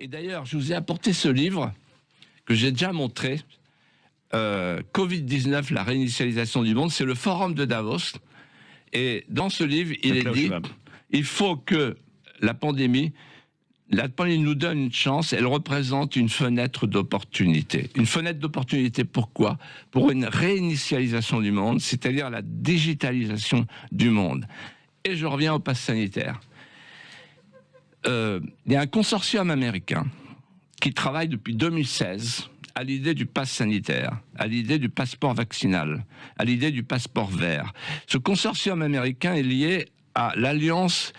Et d'ailleurs, je vous ai apporté ce livre que j'ai déjà montré, Covid-19, la réinitialisation du monde, c'est le forum de Davos. Et dans ce livre, il est dit, il faut que la pandémie nous donne une chance, elle représente une fenêtre d'opportunité. Une fenêtre d'opportunité, pourquoi? Pour une réinitialisation du monde, c'est-à-dire la digitalisation du monde. Et je reviens au pass sanitaire. Il y a un consortium américain qui travaille depuis 2016 à l'idée du pass sanitaire, à l'idée du passeport vaccinal, à l'idée du passeport vert. Ce consortium américain est lié à l'alliance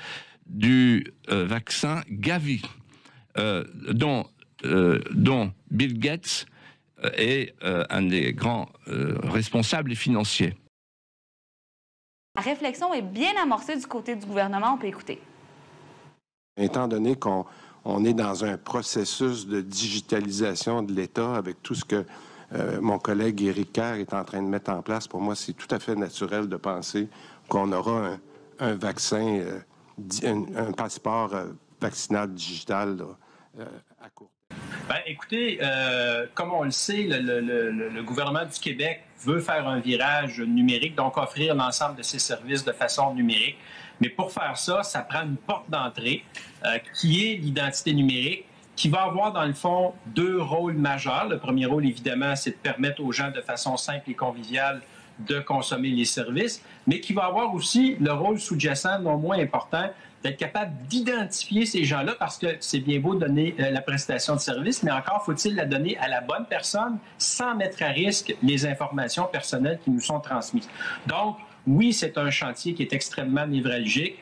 du vaccin Gavi, dont Bill Gates est un des grands responsables et financiers. La réflexion est bien amorcée du côté du gouvernement, on peut écouter. Étant donné qu'on est dans un processus de digitalisation de l'État avec tout ce que mon collègue Éric Kerr est en train de mettre en place, pour moi, c'est tout à fait naturel de penser qu'on aura un vaccin, un passeport vaccinal digital là, à court terme. Bien, écoutez, comme on le sait, le gouvernement du Québec veut faire un virage numérique, donc offrir l'ensemble de ses services de façon numérique. Mais pour faire ça, ça prend une porte d'entrée qui est l'identité numérique, qui va avoir dans le fond deux rôles majeurs. Le premier rôle, évidemment, c'est de permettre aux gens de façon simple et conviviale de consommer les services, mais qui va avoir aussi le rôle sous-jacent, non moins important, d'être capable d'identifier ces gens-là, parce que c'est bien beau donner la prestation de service, mais encore faut-il la donner à la bonne personne sans mettre à risque les informations personnelles qui nous sont transmises. Donc, oui, c'est un chantier qui est extrêmement névralgique.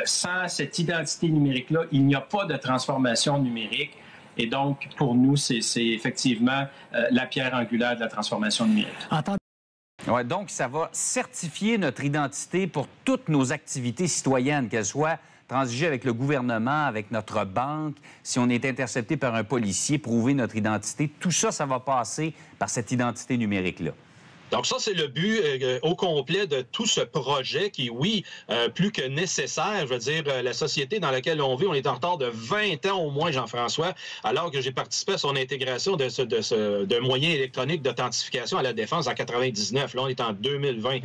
Sans cette identité numérique-là, il n'y a pas de transformation numérique. Et donc, pour nous, c'est effectivement la pierre angulaire de la transformation numérique. Ouais, donc, ça va certifier notre identité pour toutes nos activités citoyennes, qu'elles soient transigées avec le gouvernement, avec notre banque, si on est intercepté par un policier, prouver notre identité. Tout ça, ça va passer par cette identité numérique-là. Donc ça, c'est le but au complet de tout ce projet qui, oui, plus que nécessaire. Je veux dire, la société dans laquelle on vit, on est en retard de 20 ans au moins, Jean-François, alors que j'ai participé à son intégration de moyens électroniques d'authentification à la Défense en 99. Là, on est en 2020.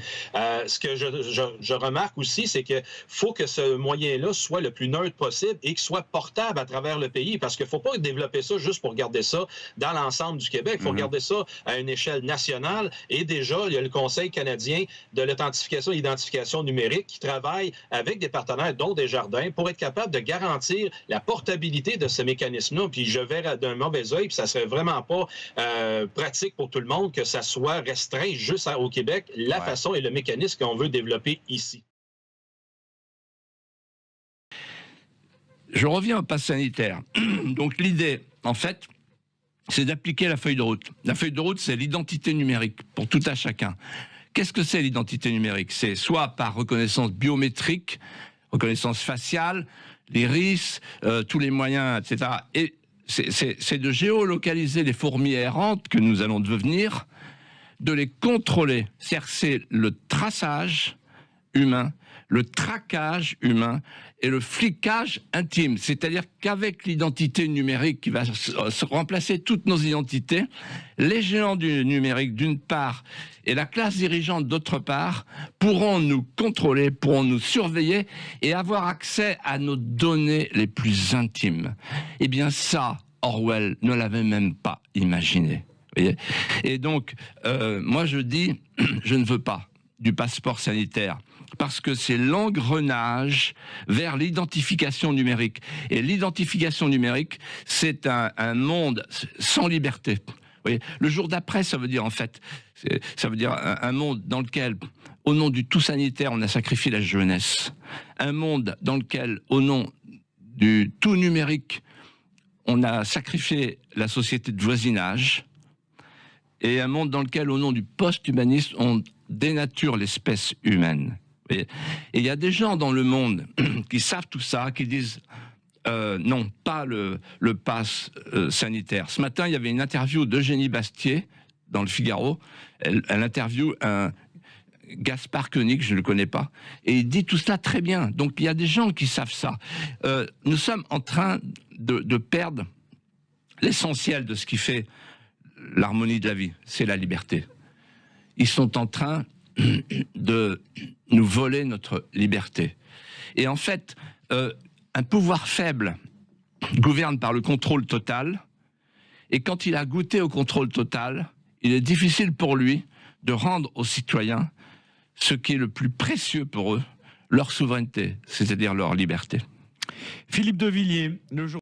Ce que je remarque aussi, c'est que faut que ce moyen-là soit le plus neutre possible et qu'il soit portable à travers le pays, parce qu'il faut pas développer ça juste pour garder ça dans l'ensemble du Québec. Il faut regarder ça à une échelle nationale et déjà, il y a le Conseil canadien de l'authentification et l'identification numérique qui travaille avec des partenaires, dont Desjardins, pour être capable de garantir la portabilité de ce mécanisme-là. Puis je verrais d'un mauvais œil, puis ça serait vraiment pas pratique pour tout le monde que ça soit restreint juste au Québec, la façon et le mécanisme qu'on veut développer ici. Je reviens au pass sanitaire. Donc l'idée, en fait, c'est d'appliquer la feuille de route. La feuille de route, c'est l'identité numérique pour tout à chacun. Qu'est-ce que c'est l'identité numérique? C'est soit par reconnaissance biométrique, reconnaissance faciale, l'iris, tous les moyens, etc. Et c'est de géolocaliser les fourmis errantes que nous allons devenir, de les contrôler. C'est-à-dire c'est le traçage humain, le traquage humain et le flicage intime. C'est-à-dire qu'avec l'identité numérique qui va remplacer toutes nos identités, les géants du numérique d'une part et la classe dirigeante d'autre part pourront nous contrôler, pourront nous surveiller et avoir accès à nos données les plus intimes. Eh bien ça, Orwell ne l'avait même pas imaginé. Voyez ? Et donc, moi je dis, je ne veux pas du passeport sanitaire, parce que c'est l'engrenage vers l'identification numérique. Et l'identification numérique, c'est un monde sans liberté. Vous voyez, le jour d'après, ça veut dire en fait, ça veut dire un monde dans lequel, au nom du tout sanitaire, on a sacrifié la jeunesse. Un monde dans lequel, au nom du tout numérique, on a sacrifié la société de voisinage. Et un monde dans lequel, au nom du post-humanisme, on dénature l'espèce humaine. Et il y a des gens dans le monde qui savent tout ça, qui disent non, pas le pass sanitaire. Ce matin, il y avait une interview d'Eugénie Bastier dans le Figaro. Elle interviewe un Gaspard Koenig, je ne le connais pas, et il dit tout ça très bien. Donc il y a des gens qui savent ça. Nous sommes en train de perdre l'essentiel de ce qui fait l'harmonie de la vie, c'est la liberté. Ils sont en train de nous voler notre liberté. Et en fait, un pouvoir faible gouverne par le contrôle total, et quand il a goûté au contrôle total, il est difficile pour lui de rendre aux citoyens ce qui est le plus précieux pour eux, leur souveraineté, c'est-à-dire leur liberté. Philippe de Villiers, le jour